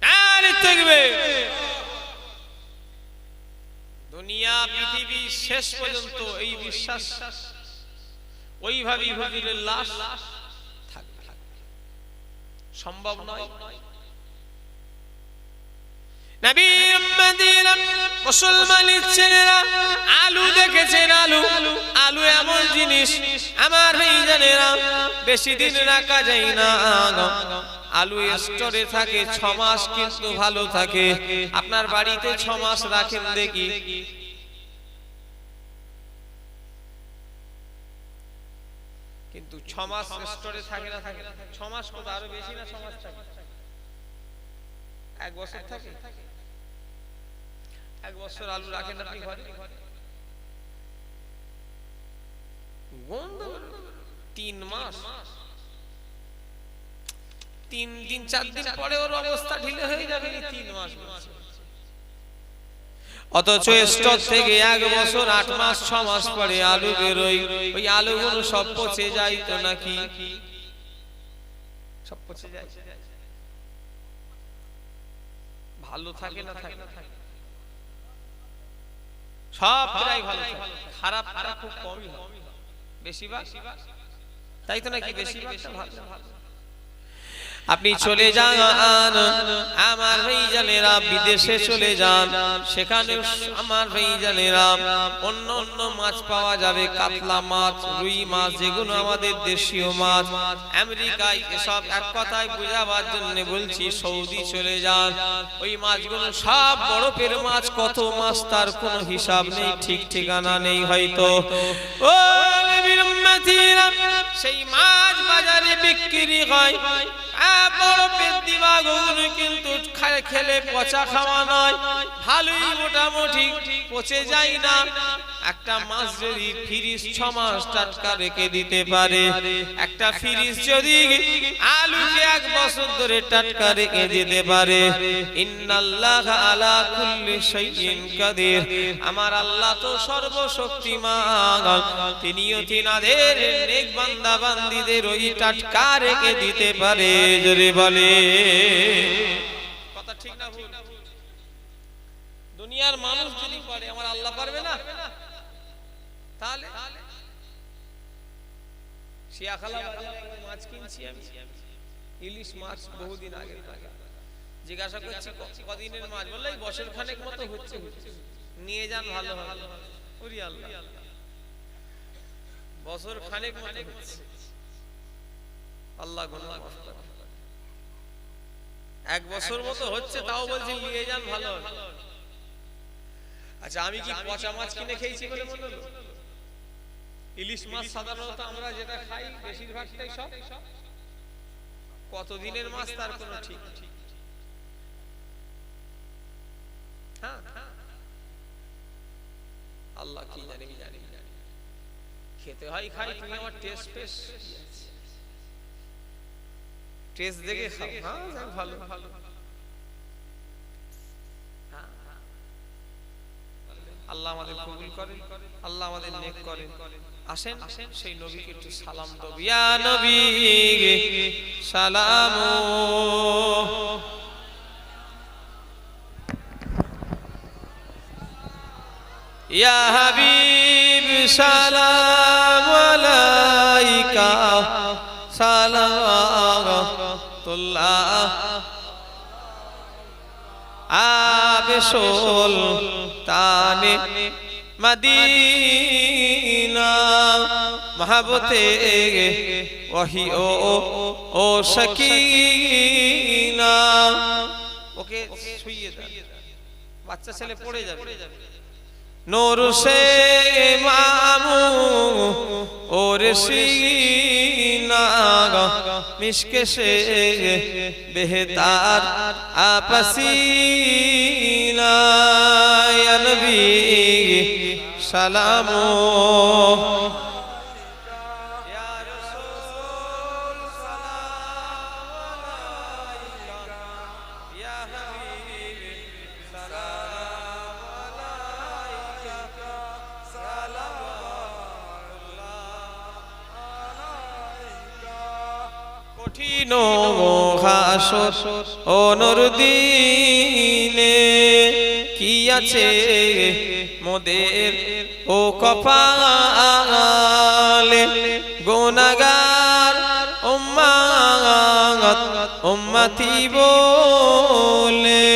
তাহলে থাকবে দুনিয়া পৃথিবী শেষ পর্যন্ত এই বিশ্বাস ওইভাবে হুজুরের লাশ থাকবে, সম্ভব নয়। নবীর উম্মতেরা মুসলমানের ছেলেরা আলু দেখেছেন, আলু আলু এমন জিনিস আমার ভাইজানেরা বেশি দিন রাখা যায় না। আলু স্টোরে থাকে 6 মাস কিন্তু ভালো থাকে। আপনার বাড়িতে 6 মাস রাখেন দেখি, কিন্তু 6 মাস স্টোরে থাকে না? থাকে 6 মাস কত আরো বেশি না? 6 মাস থাকে, 1 বছর থাকে। 1 বছর আলু রাখেন আপনি ঘরে, গন্ধ 3 মাস, 3 দিন 4 দিন পরে ওর অবস্থা ঢিলে হয়ে যাবে। 3 মাস অথচ স্টোর থেকে 1 বছর 8 মাস 6 মাস পরে আলু বেরোয়। ওই আলুগুলো সব পচে যায় তো নাকি? সব পচে যায়, ভালো থাকে না? থাকে সব প্রায় ভালো থাকে, খারাপ খারাপ খুব কমই হয়, বেশিরভাগ তাই তো নাকি? বেশিরভাগ ভালো। আপনি চলে যান আমার ভাইজানেরা, বিদেশে চলে যান, সেখানে আমার ভাইজানেরা অন্য অন্য মাছ পাওয়া যাবে, কাতলা মাছ, রুই মাছ, যেগুলো আমাদের দেশীয় মাছ। আমেরিকায় এসব এক কথায় বোঝাবার জন্য বলছি, সৌদি চলে যান, ওই মাছগুলো সব বরফের মাছ, কত মাছ তার কোনো হিসাব নেই, ঠিক ঠিকানা নেই হয়তো। ও নবীর উম্মতিরা, সেই মাছ বাজারে বিক্রি হয়, বরফের দিবাগুলো কিন্তু খেলে পচা খাওয়া নয়, ভালোই মোটামুটি পচে যায় না। একটা মাছ যদি ফ্রিজ 6 মাস টাটকা রেখে দিতে পারে, একটা ফ্রিজ যদি আলুকে 1 বছর ধরে টাটকা রেখে দিতে পারে, ইন্নাল্লাহা আলা কুল্লি শাইইন কাদির, আমার আল্লাহ তো সর্বশক্তিমান, তিনিও তিনাদের নেক বান্দা বান্দীদের ওই টাটকা রেখে দিতে পারে। জোরে বলে কথা ঠিক না ভুল? দুনিয়ার মানুষ যদি পারে, আমার আল্লাহ পারবে না? তাহলে শিয়াখালা বাজারে মাছ কিনছি আমি, ইলিশ মাছ, বহুদিন আগে। জিজ্ঞাসা করছি কদিনের মাছ, বললো এই বছর খানেক মতো হচ্ছে, নিয়ে যান ভালো ভালো। ওরে আল্লাহ, বছর খানেক মতো হচ্ছে, আল্লাহ গুনাহ মাফ করে। 1 বছর মতো হচ্ছে, তাও বলছি নিয়ে যান ভালো। আচ্ছা, আমি কি পচা মাছ কিনে খেয়েছি বলে মনে হলো? ইলিশ মাছ সাধারণত আমরা যেটা খাই বেশিরভাগটাই সব কতদিনের মাছ তার কোনো ঠিক। হ্যাঁ, আল্লাহ কি জানি, খেতে হয় খাই, তুমি আমার টেস্ট দেখে খাও। হ্যাঁ, ভালো ভালো। আল্লাহ আমাদের কবুল করেন, আল্লাহ আমাদের নেক করেন। আসেন সেই নবীকে একটু সালাম দেব। ইয়া নবী সালাম, ইয়া হাবিব সালাম আলাইকা, সালাতুল্লাহ আবে সুলতানে মদিনা, মহব্বতে ওহি ও সকিনা। ওকে শুইয়ে দাও, বাচ্চা ছেলে পড়ে যাবে। নূর সে মামু और सीना मिश्क से बेहतर आपसीना या नबी सलामो কঠিন হাসর ওনর দিনে কি আছে মোদের ও কপালে গুনাহগার উম্মতি বলে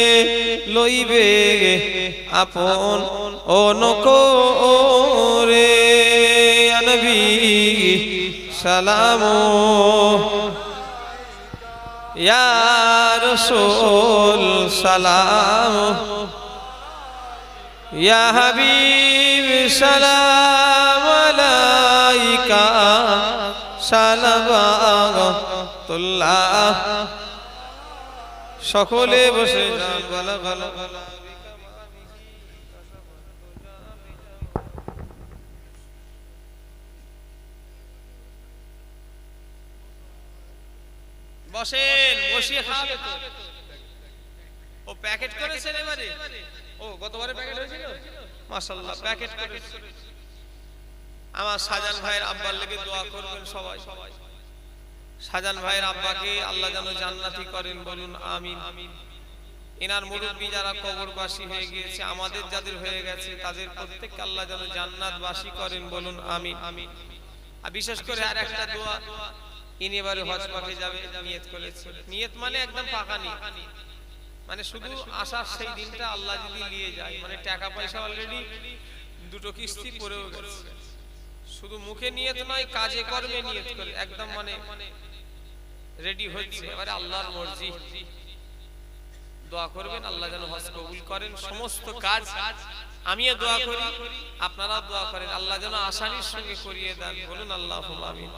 লইবে আপন অনকরে নবী সালাম ইয়া রাসূল সালাম ইয়া হাবিব সালাম আলাইকা সালাওয়াতুল্লাহ। সকলে বসে যান ভালো ভালো বসেন, বসিয়ে খাবে তো। ও প্যাকেট করেছেন এবারে? ও গতবারে প্যাকেট হয়েছিল, মাশাআল্লাহ প্যাকেট করেছে। আমার শাহজাহান ভাইয়ের আব্বার লেগে দোয়া করবেন সবাই। শাহজাহান ভাইয়ের আব্বাকে আল্লাহ যেন জান্নাতি করেন, বলুন আমিন। এনার মুরব্বী যারা কবরবাসী হয়ে গিয়েছে, আমাদের যাদের হয়ে গেছে, তাদের প্রত্যেককে আল্লাহ যেন জান্নাতবাসী করেন, বলুন আমিন। আর বিশেষ করে আর একটা দোয়া, ইনি এবারে হজ পাকে যাবে নিয়ত করেছে। নিয়ত মানে একদম পাকা নিয়ত, মানে শুধু আসার সেই দিনটা আল্লাহ যদি নিয়ে যায়, মানে টাকা পয়সা অলরেডি দুটো কিস্তি পড়েও গেছে। শুধু মুখে নিয়ত নয়, কাজে কর্মে নিয়ত করে একদম মানে রেডি হচ্ছে। এবারে আল্লাহর মর্জি, দোয়া করবেন আল্লাহ যেন হজ কবুল করেন। সমস্ত কাজ আমিও দোয়া করি, আপনারা দোয়া করেন আল্লাহ যেন আসানির সঙ্গে করিয়ে দেন, বলুন আল্লাহুম্মা আমিন।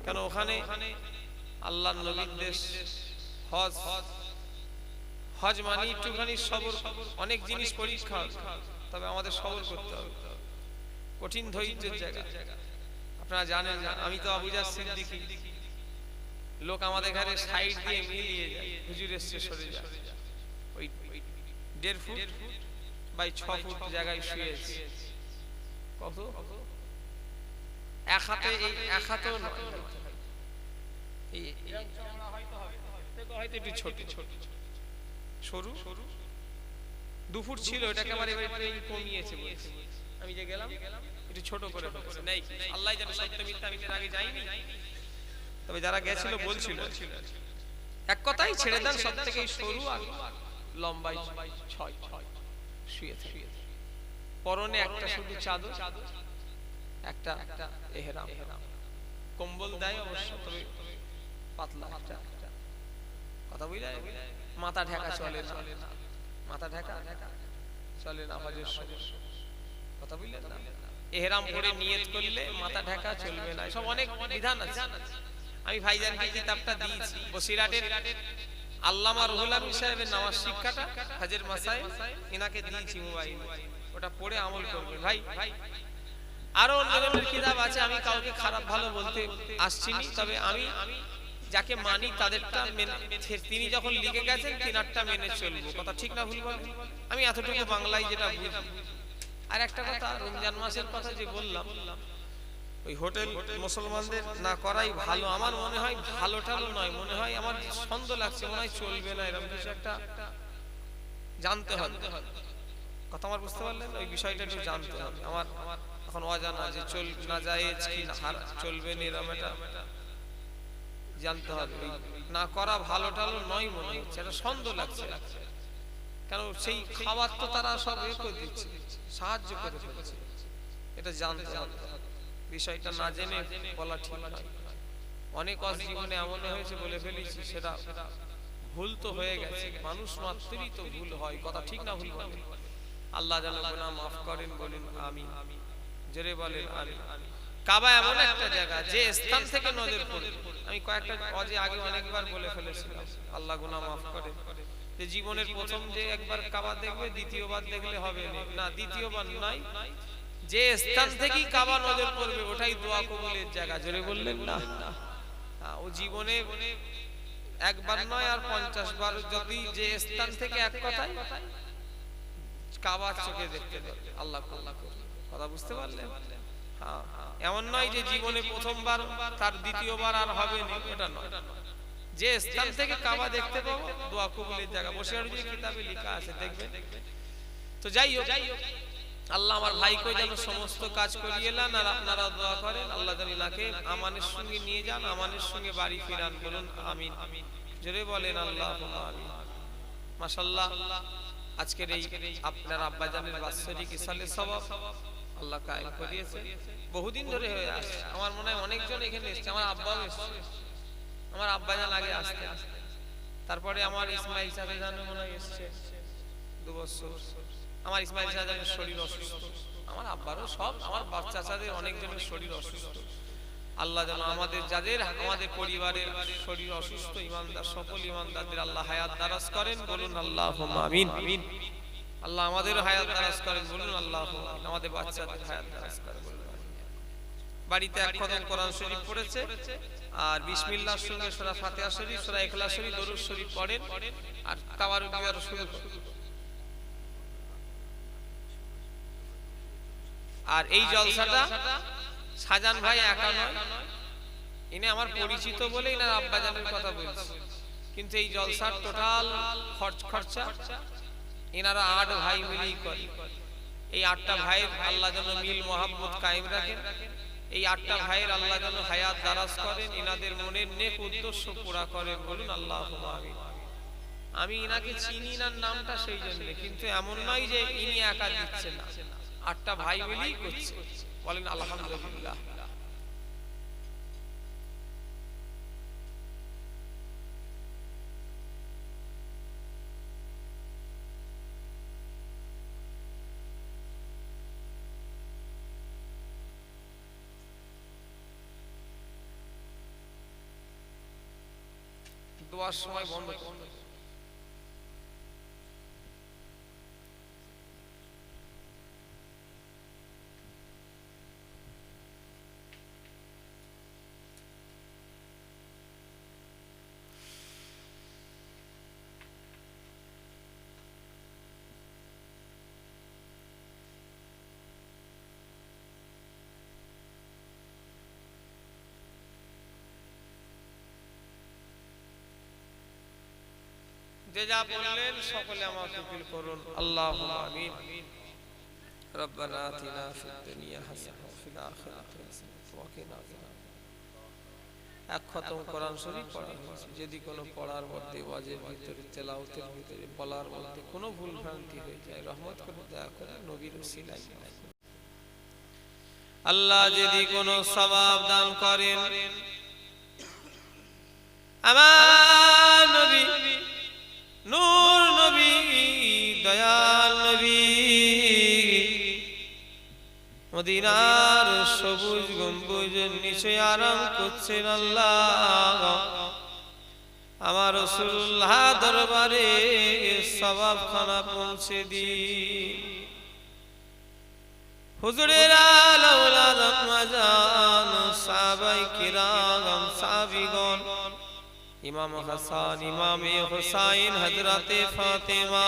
কেন ওখানে আল্লাহর নবীর দেশ হজ, হজ মানে একটুখানি সবর, অনেক জিনিস পরীক্ষা, তবে আমাদের সবর করতে হবে, কঠিন ধৈর্যের জায়গা। আপনারা জানেন না, আমি তো আবু জাহল সিদ্দিকী, লোক আমাদের ঘরে সাইড দিয়ে মিলিয়ে যায়, হুজুর এসে সরে যায়, ওই 1.5 ফুট বাই 6 ফুট জায়গায় শুয়েছে। কত এক হাতে, এই এক হাতেও নয়, এই চওড়া হয়তো হবে, হয়তো একটু ছোট ছোট সরু 2 ফুট ছিল, এটাকে আবার এবারে কমিয়েছে বলেছে। আমি যে গেলাম একটু ছোট করে ফেলেছে। নাই আল্লাহ জানে সত্য মিথ্যা, আমি এর আগে যাইনি, তবে যারা গেছিল বলছিল এক কথাই ছেড়ে দেন, সবথেকে সরু আর লম্বাই 6 শুয়েছে। পরনে একটা শুধু চাদর, একটা ইহরাম, কম্বল দেয় অবশ্য, তবে পাতলা একটা, কথা বুঝলে? মাথা ঢাকা চলে না, মাথা ঢাকা চলে না হজের সময়, কথা বুঝলেন না? ইহরাম পরে নিয়ত করলে মাথা ঢাকা চলবে না, সব অনেক বিধান আছে। আমি ভাইজানকে কিতাবটা দিয়েছি, বসিরাটের আল্লামা রুহুল আমিন সাহেবের নামাজ শিক্ষাটা, হজের মাসাইল, এনাকে দিয়েছি মোবাইল, ওটা পড়ে আমল করবেন ভাই। আরো অন্য কিতাব আছে, আমি কাউকে খারাপ ভালো বলতে আসছিনি, তবে আমি যাকে মানি তাদেরটা মেনে, তিনি যখন লিখে গেছেন তিনারটা মেনে চলবো, কথা ঠিক না ভুল বলেন? আমি এতটুকু বাংলায় যেটা বুঝি। আর একটা কথা, রমজান মাসের কথা যে বললাম, ওই হোটেল মুসলমানদের না করাই ভালো আমার মনে হয়। ভালো টালো নয়, মনে হয় আমার সন্দেহ লাগছে, মনে হয় চলবে না, এরকম কিছু একটা জানতে হবে, কথা আমার বুঝতে পারলেন? ওই বিষয়টা একটু জানতে হবে, আমার এখন অজানা যে চল না জায়েজ কি চলবে না, এরকম একটা জানতে হবে। না করা ভালো টালো নয় মনে হচ্ছে, এটা সন্দেহ লাগছে। কেন সেই খাবার তো তারা সব এ করে দিচ্ছে, সাহায্য করে ফেলছে, এটা জানতে হবে। বিষয়টা না জেনে বলা ঠিক নয়। অনেক জীবনে এমন হয়েছে বলে ফেলেছি, সেটা ভুল তো হয়ে গেছে, মানুষ মাত্রই তো ভুল হয়, কথা ঠিক না ভুল বলেন? আল্লাহ যেন গুনাহ মাফ করেন, বলুন আমিন। জোরে বলেন আমিন। কাবা এমন একটা জায়গা যে স্থান থেকে নজর পড়ে, আমি কয়েকটা আগে অনেকবার বলে ফেলেছিলাম, আল্লাহ গুনাহ মাফ করে, যে জীবনের প্রথম যে একবার কাবা দেখবে, দ্বিতীয়বার দেখলে হবে না, দ্বিতীয়বার নয়, যে স্থান থেকে কাবা নজর পড়বে ওটাই দোয়া কবুলের জায়গা। জোরে বললেন না? ও জীবনে একবার নয় আর 50 বার, যদি যে স্থান থেকে এক কথায় কাবা চোখে দেখতে পাবে, আল্লাহ আল্লাহ, কথা বুঝতে পারলেন? এমন নয় যে জীবনে প্রথমবার তার দ্বিতীয়বার আর হবে না, এটা নয়। যে স্থান থেকে কাবা দেখতে পাবো দোয়া কবুলের জায়গা, বসে আর যে কিতাবে লেখা আছে দেখবেন। তো যাই হোক, আল্লাহ আমার ভাইকে যেন সমস্ত কাজ করিয়ে নেন, আর আপনারা দোয়া করেন আল্লাহ যেন ইনাকে আমানের সঙ্গে নিয়ে যান, আমানের সঙ্গে বাড়ি ফিরান। বলুন আমিন, জোরে বলেন আল্লাহুম্মা আমিন। মাশাআল্লাহ, আজকের এই আপনার আব্বাজানের বাৎসরিক ইসালে সওয়াব আল্লাহ কায়েম করিয়েছে, বহুদিন ধরে হয়ে আসছে। আমার মনে হয় অনেকজন এখানে এসেছে, আমার আব্বাও এসেছে, আমার আব্বাজান আগে আসতে, তারপরে আমার ইসমাইল চাচাজান মনে হয় এসেছে 2 বছর। আমার ইসমাইল চাচাজানের শরীর অসুস্থ, আমার আব্বারও সব, আমার বাচ্চা চাচাদের অনেকজনের শরীর অসুস্থ। আল্লাহ যেন আমাদের যাদের আমাদের পরিবারের শরীর অসুস্থ ইমানদার সকল ইমানদারদের আল্লাহ হায়াত দারাজ করেন। বলুন আল্লাহুম্মা আমিন। আল্লাহ আমাদের হায়াত দারাজ করেন। বলুন আল্লাহুম্মা আমিন। আমাদের বাচ্চাদের হায়াত দারাজ করেন। বাড়িতে এক খতম কোরআন শরীফ পড়েছে, আর বিসমিল্লাহর সঙ্গে সূরা ফাতিহা শরীফ, সূরা ইখলাস শরীফ, দরুদ শরীফ পড়েন, আর তাওয়ারুক বিয়ার শুরু করেন। আর এই জলসাটা সাজান ভাই একা নয়, ইনি আমার পরিচিত বলে ইনার আব্বাজানের কথা বলছি, কিন্তু এই জলসার টোটাল খরচা ইনারা 8 ভাই মিলেই করে। এই 8টা ভাইয়ের আল্লাহ যেন মিল মোহাব্বত কায়েম রাখেন, এই 8টা ভাইয়ের আল্লাহ যেন হায়াত দারাজ করেন, ইনাদের মনের নেক উদ্দেশ্য পুরা করেন। বলুন আল্লাহুম্মা আমিন। আমি ইনাকে চিনি না নামটা সেই জন্য, কিন্তু এমন নয় যে ইনি একা দিচ্ছেন না, 8টা ভাই মিলেই করছে। বলেন আলহামদুলিল্লাহ। দোয়ার সময় বন্ধ করুন। যে যা বললেন সকলে আমার কবুল করুন। আল্লাহুম্মা আমিন। রব্বানা আতিনা ফিদ দুনিয়া হাসানাতাও ওয়া ফিল আখিরাতি হাসানাতাও ওয়া কিনা আযাবান। এক খতম কোরআন শরীফ পড়া হয়েছে। যদি কোনো পড়ার মধ্যে ওয়াজের ভিতরে তেলাওয়াতের ভিতরে বলার মধ্যে কোনো ভুল ভ্রান্তি হয়ে যায়, রহমত করে দয়া করে নবীর ওসিলায় আল্লাহ যদি কোনো সওয়াব দান করেন, আমার নবী নূর নবী দয়াল নবী মদিনার সবুজ গম্বুজের নিচে আরাম করছেন। আল্লাহ আমার রাসূলুল্লাহ দরবারে সওয়াব খানা পৌঁছে দিন। হুজুরের আওলাদ মাজান সাহাবায়ে কিরাম সাহাবীগণ, ইমাম হাসান ইমামে হুসাইন হযরতে ফাতেমা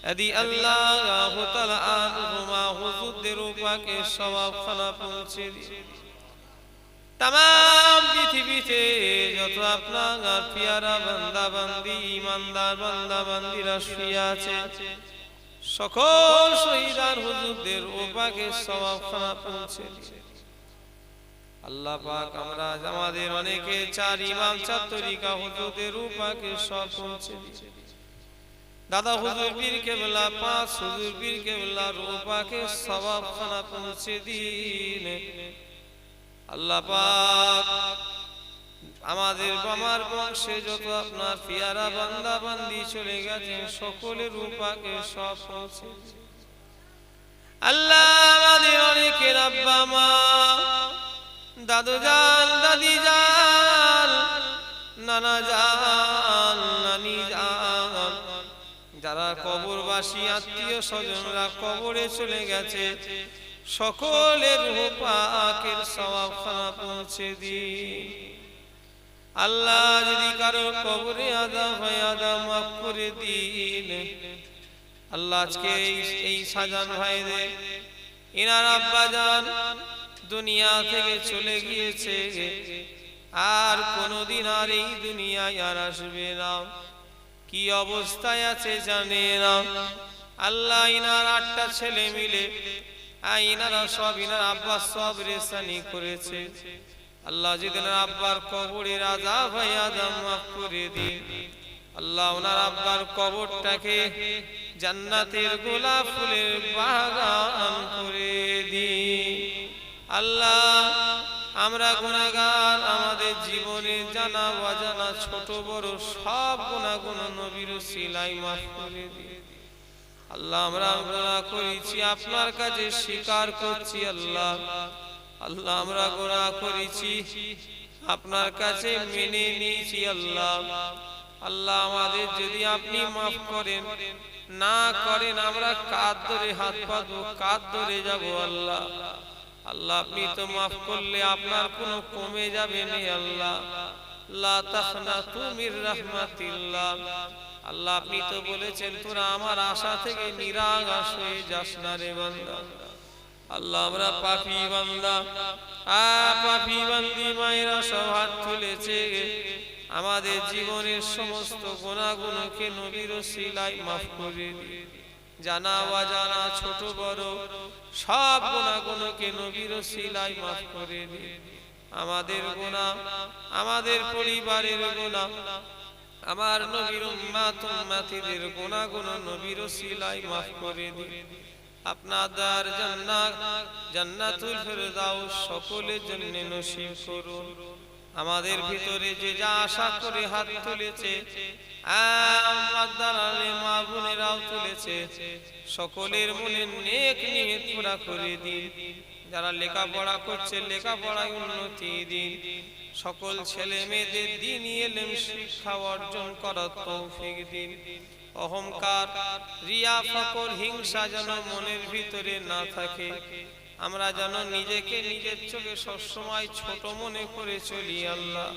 রাদিয়াল্লাহু তাআলা আনহুমা হুজুরদের পাকে সওয়াব খানা পৌঁছে দিন। तमाम পৃথিবীতে যত আপনার পিয়ারা বান্দা বান্দি ইমানদার বান্দা বান্দিরা শুয়ে আছে, সকল শহীদার হুজুরদের পাকে সওয়াব খানা পৌঁছে দিন। আল্লাহ পাক আমরা আমাদের অনেকে 4 ইমাম 4 তরিকা হুজুরদের পাকে সব পৌঁছে দিয়েছে। দাদা হুজুর পীর কেবলা 5 হুজুর পীর কেবলার পাকে সওয়াব খানা পৌঁছে দিন। আল্লাহ পাক আমাদের আমার বংশে যত আপনার পিয়ারা বান্দা বান্দি চলে গেছে সকলের পাকে সব পৌঁছে দিন। আল্লাহ আমাদের অনেকের আব্বা মা দাদু জান দাদি জান নানা জান নানি জান যারা কবরবাসী আত্মীয় স্বজনরা কবরে চলে গেছে, সকলের রূহ পাকের সওয়াব খানা পৌঁছে দিন। আল্লাহ যদি কারো কবরে আযাব হয় আযাব মাফ করে দিন। আল্লাহ আজকে এই সাজান ভাইদের ইনার আব্বা জান দুনিয়া থেকে চলে গিয়েছে, আর কোনোদিন আর এই দুনিয়ায় আর আসবে না। কি অবস্থায় আছে জানে না। আল্লাহ ইনার 8টা ছেলে মিলে ইনারা সব ইনার আব্বা সব রেসানি করেছে। আল্লাহ যেদিন আব্বার কবরের আযাব হয় আযাব মাফ করে দিন। আল্লাহ ওনার আব্বার কবরটাকে জান্নাতের গোলাপ ফুলের বাগান করে দিন। আল্লাহ আমরা গুনাহগার, আমাদের জীবনে জানা অজানা ছোট বড় সব গুনাহগুলো নবীর ওসিলায় মাফ করে দিন। আল্লাহ আমরা গুনাহ করেছি, আপনার কাছে স্বীকার করছি। আল্লাহ আল্লাহ আমরা গুনাহ করেছি, আপনার কাছে মেনে নিয়েছি। আল্লাহ আল্লাহ আমাদের যদি আপনি মাফ করেন, না করেন আমরা কাঁধ ধরে হাত পাতবো, কাঁধ ধরে যাব। আল্লাহ আল্লাহ আপনি তো মাফ করলে আপনার কোনো কমে যাবে না। আল্লাহ লা তাখনাতু মির রাহমাতিল্লাহ। আল্লাহ আপনি তো বলেছেন তোরা আমার আশা থেকে নিরাশ হয়ে যাস না রে বান্দা। আল্লাহ আমরা পাপী বান্দা, পাপী বান্দি মায়েরা সব হাত তুলেছে। আমাদের জীবনের সমস্ত গুনাহগুলোকে নবীর ওসিলায় মাফ করে দিন। জানা অজানা ছোট বড় সব গুনাহগুলোকে নবীর ওসিলায় মাফ করে দিন। আমাদের গুনাহ, আমাদের পরিবারের গুনাহ, আমার নবীর উম্মত উম্মতিদের গুনাহগুলো নবীর ওসিলায় মাফ করে দিন। আপনাদের জান্নাত জান্নাতুল ফেরদাউস সকলের জন্য নসিব করুন। আমাদের ভিতরে যে যা আশা করে হাত তুলেছে, মা বোনেরাও তুলেছে, সকলের মনে নেক নিয়ত পুরা করে দিন। যারা লেখাপড়া করছে লেখাপড়ায় উন্নতি দিন। সকল ছেলে মেয়েদের দ্বীনি ইলম শিক্ষা অর্জন করার তৌফিক দিন। অহংকার, রিয়া, ফকর, হিংসা যেন মনের ভিতরে না থাকে। আমরা যেন নিজেকে নিজের চোখে সবসময় ছোট মনে করে চলি। আল্লাহ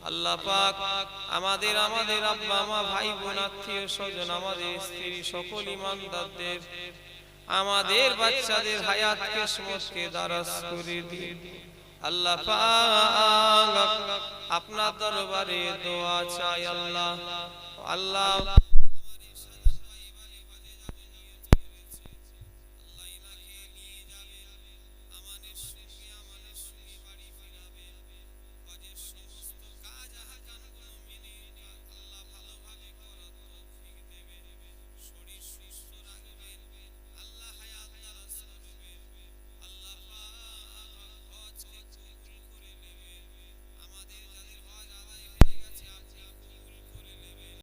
আল্লাহ পাক আমাদের আব্বা মা ভাই বোন আত্মীয় স্বজন আমাদের স্ত্রী সকল ইমানদারদের আমাদের বাচ্চাদের হায়াত কিসমতকে দারাজ করে দিন। আল্লাহ পাক আপনার দরবারে দোয়া চাই। আল্লাহ আল্লাহ